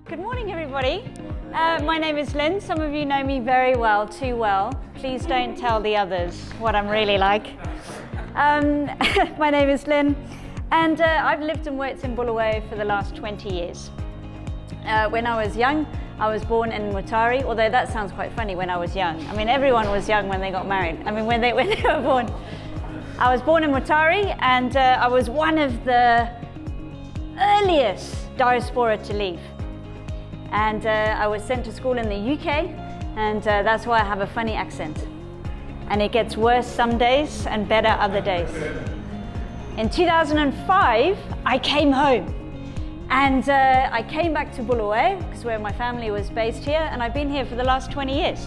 Good morning, everybody. My name is Lynne. Some of you know me very well, too well. Please don't tell the others what I'm really like. My name is Lynne, and I've lived and worked in Bulawayo for the last 20 years. When I was young, I was born in Mutare, although that sounds quite funny, when I was young. I mean, everyone was young when they got married. I mean, when they were born. I was born in Mutare, and I was one of the earliest diaspora to leave. And I was sent to school in the UK, and that's why I have a funny accent. And it gets worse some days and better other days. In 2005, I came home. And I came back to Bulawayo, because where my family was based here, and I've been here for the last 20 years.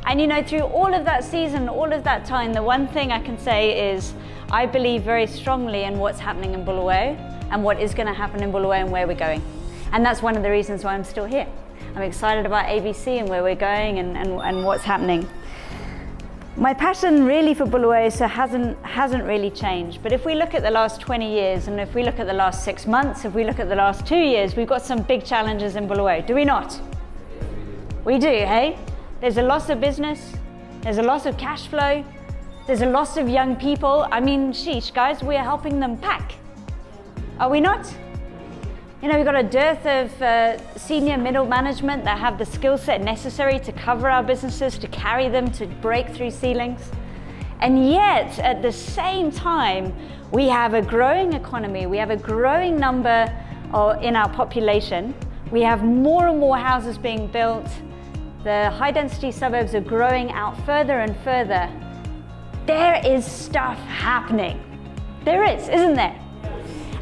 And you know, through all of that season, all of that time, the one thing I can say is I believe very strongly in what's happening in Bulawayo and what is going to happen in Bulawayo and where we're going. And that's one of the reasons why I'm still here. I'm excited about ABC and where we're going and what's happening. My passion really for Bulawayo hasn't really changed. But if we look at the last 20 years, and if we look at the last 6 months, if we look at the last 2 years, we've got some big challenges in Bulawayo, do we not? We do, hey? There's a loss of business, there's a loss of cash flow, there's a loss of young people. I mean, sheesh, guys, we're helping them pack. Are we not? You know, we've got a dearth of senior middle management that have the skill set necessary to cover our businesses, to carry them, to break through ceilings. And yet, at the same time, we have a growing economy, we have a growing number in our population, we have more and more houses being built, the high density suburbs are growing out further and further. There is stuff happening. There is, isn't there?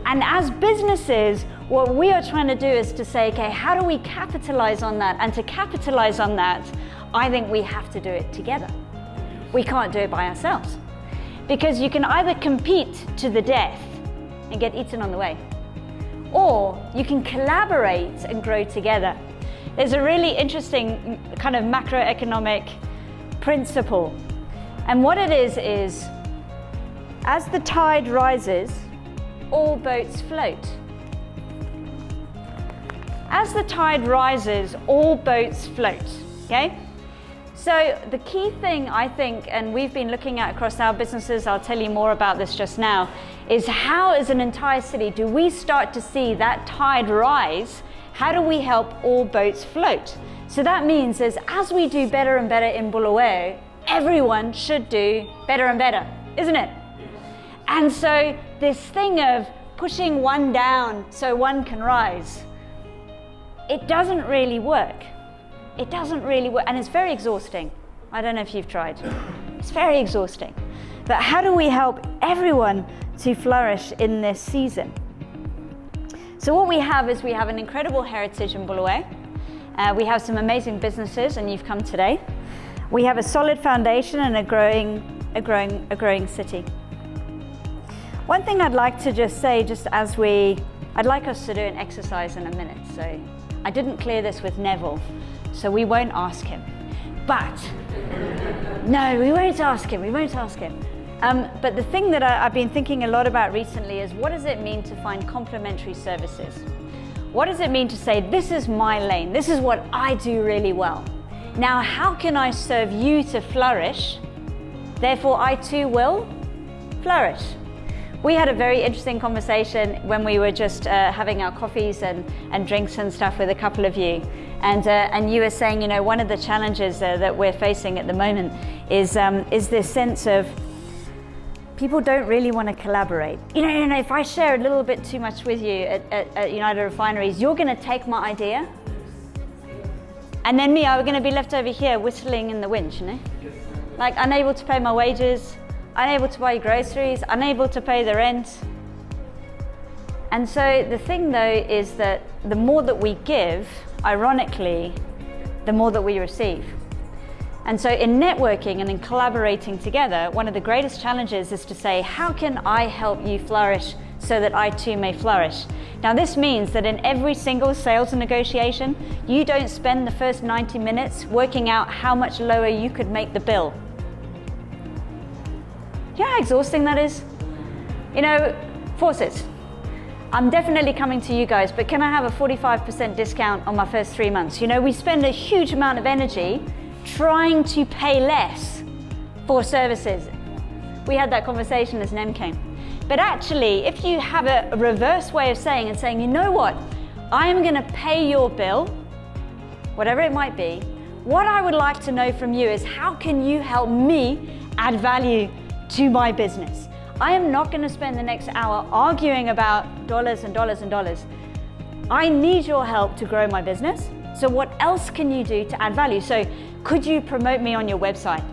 And as businesses, what we are trying to do is to say, okay, how do we capitalize on that? And to capitalize on that, I think we have to do it together. We can't do it by ourselves. Because you can either compete to the death and get eaten on the way, or you can collaborate and grow together. There's a really interesting kind of macroeconomic principle. And what it is as the tide rises, all boats float. As the tide rises, all boats float, okay? So the key thing, I think, and we've been looking at across our businesses, I'll tell you more about this just now, is how as an entire city do we start to see that tide rise? How do we help all boats float? So that means as we do better and better in Bulawayo, everyone should do better and better, isn't it? And so this thing of pushing one down so one can rise, it doesn't really work. It doesn't really work, and it's very exhausting. I don't know if you've tried. It's very exhausting. But how do we help everyone to flourish in this season? So what we have is we have an incredible heritage in Bulawayo. We have some amazing businesses, and you've come today. We have a solid foundation and a growing city. One thing I'd like to just say, I'd like us to do an exercise in a minute. So I didn't clear this with Neville, so we won't ask him. But, no, we won't ask him. But the thing that I've been thinking a lot about recently is, what does it mean to find complementary services? What does it mean to say, this is my lane, this is what I do really well. Now, how can I serve you to flourish? Therefore, I too will flourish. We had a very interesting conversation when we were just having our coffees and drinks and stuff with a couple of you. And you were saying, you know, one of the challenges that we're facing at the moment is this sense of people don't really want to collaborate. You know, if I share a little bit too much with you at United Refineries, you're going to take my idea. And then me, I'm going to be left over here whistling in the wind, you know? Like, unable to pay my wages, unable to buy groceries, unable to pay the rent. And so the thing though is that the more that we give, ironically, the more that we receive. And so in networking and in collaborating together, one of the greatest challenges is to say, how can I help you flourish so that I too may flourish? Now this means that in every single sales negotiation, you don't spend the first 90 minutes working out how much lower you could make the bill. You know how exhausting that is? You know, faucets. I'm definitely coming to you guys, but can I have a 45% discount on my first 3 months? You know, we spend a huge amount of energy trying to pay less for services. We had that conversation as NEM came. But actually, if you have a reverse way of saying and saying, you know what, I am going to pay your bill, whatever it might be, what I would like to know from you is how can you help me add value to my business? I am not going to spend the next hour arguing about dollars and dollars and dollars. I need your help to grow my business. So what else can you do to add value? So could you promote me on your website?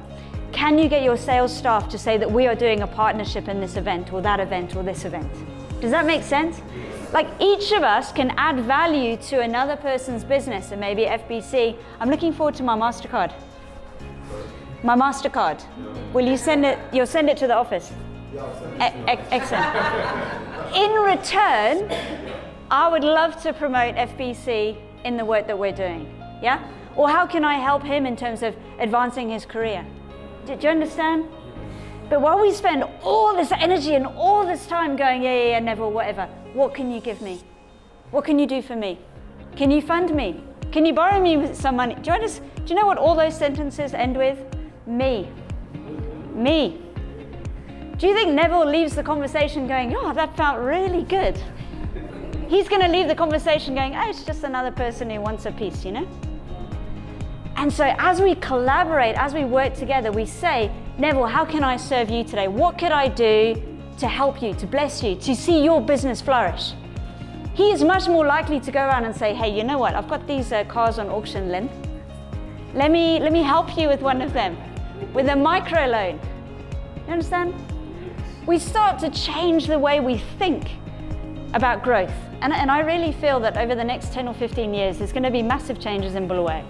Can you get your sales staff to say that we are doing a partnership in this event or that event or this event? Does that make sense? Like each of us can add value to another person's business, and maybe FBC. I'm looking forward to my MasterCard. My MasterCard. Will you send it? You'll send it to the office. Excellent. In return, I would love to promote FBC in the work that we're doing. Yeah? Or how can I help him in terms of advancing his career? Do you understand? But while we spend all this energy and all this time going, yeah, never, whatever, what can you give me? What can you do for me? Can you fund me? Can you borrow me some money? Do you know what all those sentences end with? Me. Me. Do you think Neville leaves the conversation going, oh, that felt really good? He's going to leave the conversation going, oh, it's just another person who wants a piece, you know? And so as we collaborate, as we work together, we say, Neville, how can I serve you today? What could I do to help you, to bless you, to see your business flourish? He is much more likely to go around and say, hey, you know what? I've got these cars on auction, Lynn. Let me help you with one of them, with a micro loan. You understand? We start to change the way we think about growth. And I really feel that over the next 10 or 15 years, there's going to be massive changes in Bulawayo.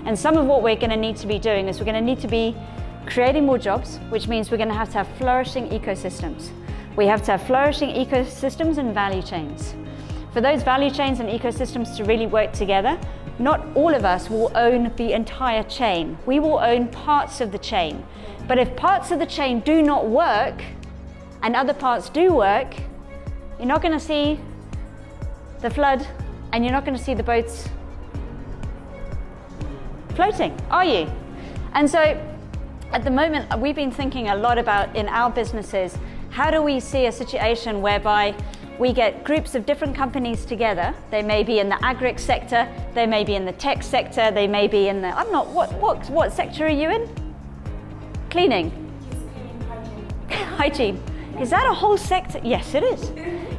And some of what we're going to need to be doing is we're going to need to be creating more jobs, which means we're going to have flourishing ecosystems. We have to have flourishing ecosystems and value chains. For those value chains and ecosystems to really work together, not all of us will own the entire chain. We will own parts of the chain. But if parts of the chain do not work and other parts do work, you're not going to see the flood and you're not going to see the boats floating, are you? And so at the moment, we've been thinking a lot about in our businesses, how do we see a situation whereby we get groups of different companies together? They may be in the agri sector, they may be in the tech sector, they may be in the, what sector are you in? Cleaning. Hygiene. Is that a whole sector? Yes, it is.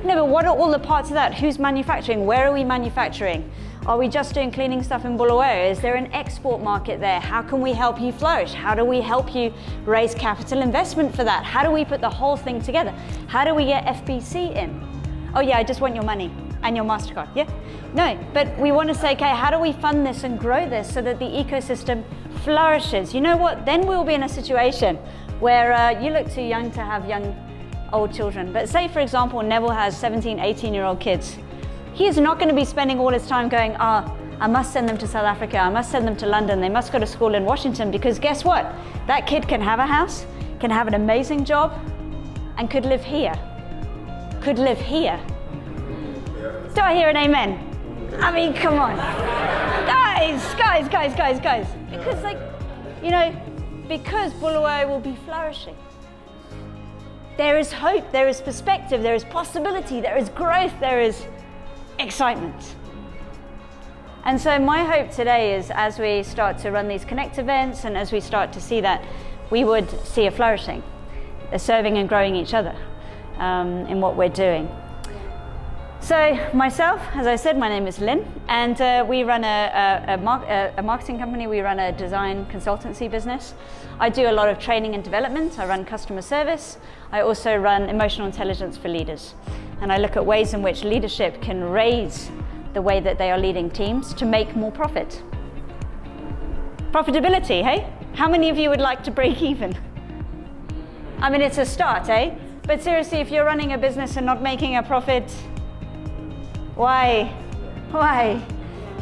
No, but what are all the parts of that? Who's manufacturing? Where are we manufacturing? Are we just doing cleaning stuff in Bulawayo? Is there an export market there? How can we help you flourish? How do we help you raise capital investment for that? How do we put the whole thing together? How do we get FBC in? Oh yeah, I just want your money and your MasterCard, yeah? No, but we want to say, okay, how do we fund this and grow this so that the ecosystem flourishes? You know what? Then we'll be in a situation where you look too young to have old children. But say, for example, Neville has 17, 18-year-old kids. He is not going to be spending all his time going, I must send them to South Africa, I must send them to London, they must go to school in Washington, because guess what? That kid can have a house, can have an amazing job, and could live here. Could live here. Do I hear an amen? I mean, come on. Guys. Because because Bulawayo will be flourishing. There is hope, there is perspective, there is possibility, there is growth, there is excitement. And so my hope today is, as we start to run these Connect events and as we start to see that, we would see a flourishing, a serving and growing each other in what we're doing. So myself, as I said, my name is Lynn, and we run a marketing company. We run a design consultancy business. I do a lot of training and development. I run customer service. I also run emotional intelligence for leaders. And I look at ways in which leadership can raise the way that they are leading teams to make more profit. Profitability, hey? How many of you would like to break even? I mean, it's a start, eh? But seriously, if you're running a business and not making a profit, why?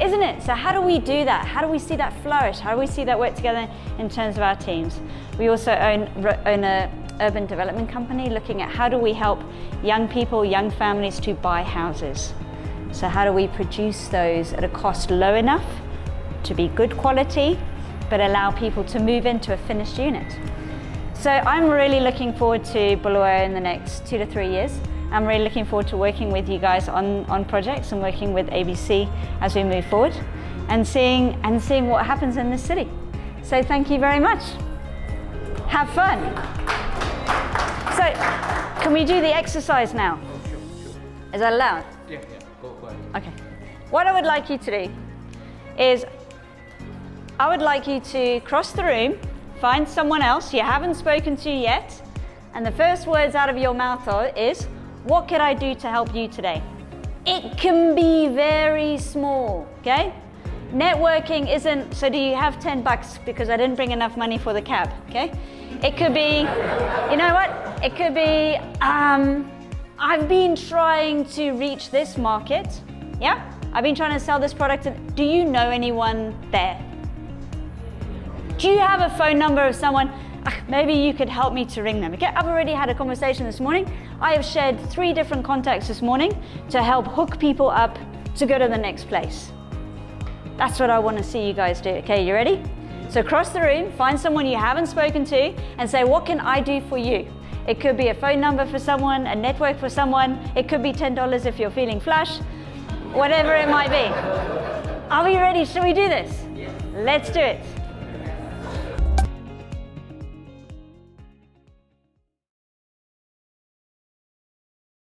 Isn't it? So how do we do that? How do we see that flourish? How do we see that work together in terms of our teams? We also own urban development company looking at how do we help young people, young families to buy houses. So how do we produce those at a cost low enough to be good quality, but allow people to move into a finished unit. So I'm really looking forward to Bulawayo in the next 2 to 3 years. I'm really looking forward to working with you guys on projects and working with ABC as we move forward and seeing what happens in this city. So thank you very much. Have fun. So can we do the exercise now? Is that allowed? Yeah, go ahead. Okay. What I would like you to do is I would like you to cross the room, find someone else you haven't spoken to yet, and the first words out of your mouth is, what can I do to help you today? It can be very small, okay? Networking isn't, so do you have $10 because I didn't bring enough money for the cab, okay? It could be, you know what? It could be, I've been trying to reach this market, yeah? I've been trying to sell this product. Do you know anyone there? Do you have a phone number of someone? Maybe you could help me to ring them. Okay, I've already had a conversation this morning. I have shared 3 different contacts this morning to help hook people up to go to the next place. That's what I want to see you guys do. Okay, you ready? So cross the room, find someone you haven't spoken to and say, what can I do for you? It could be a phone number for someone, a network for someone. It could be $10 if you're feeling flush, whatever it might be. Are we ready? Shall we do this? Let's do it.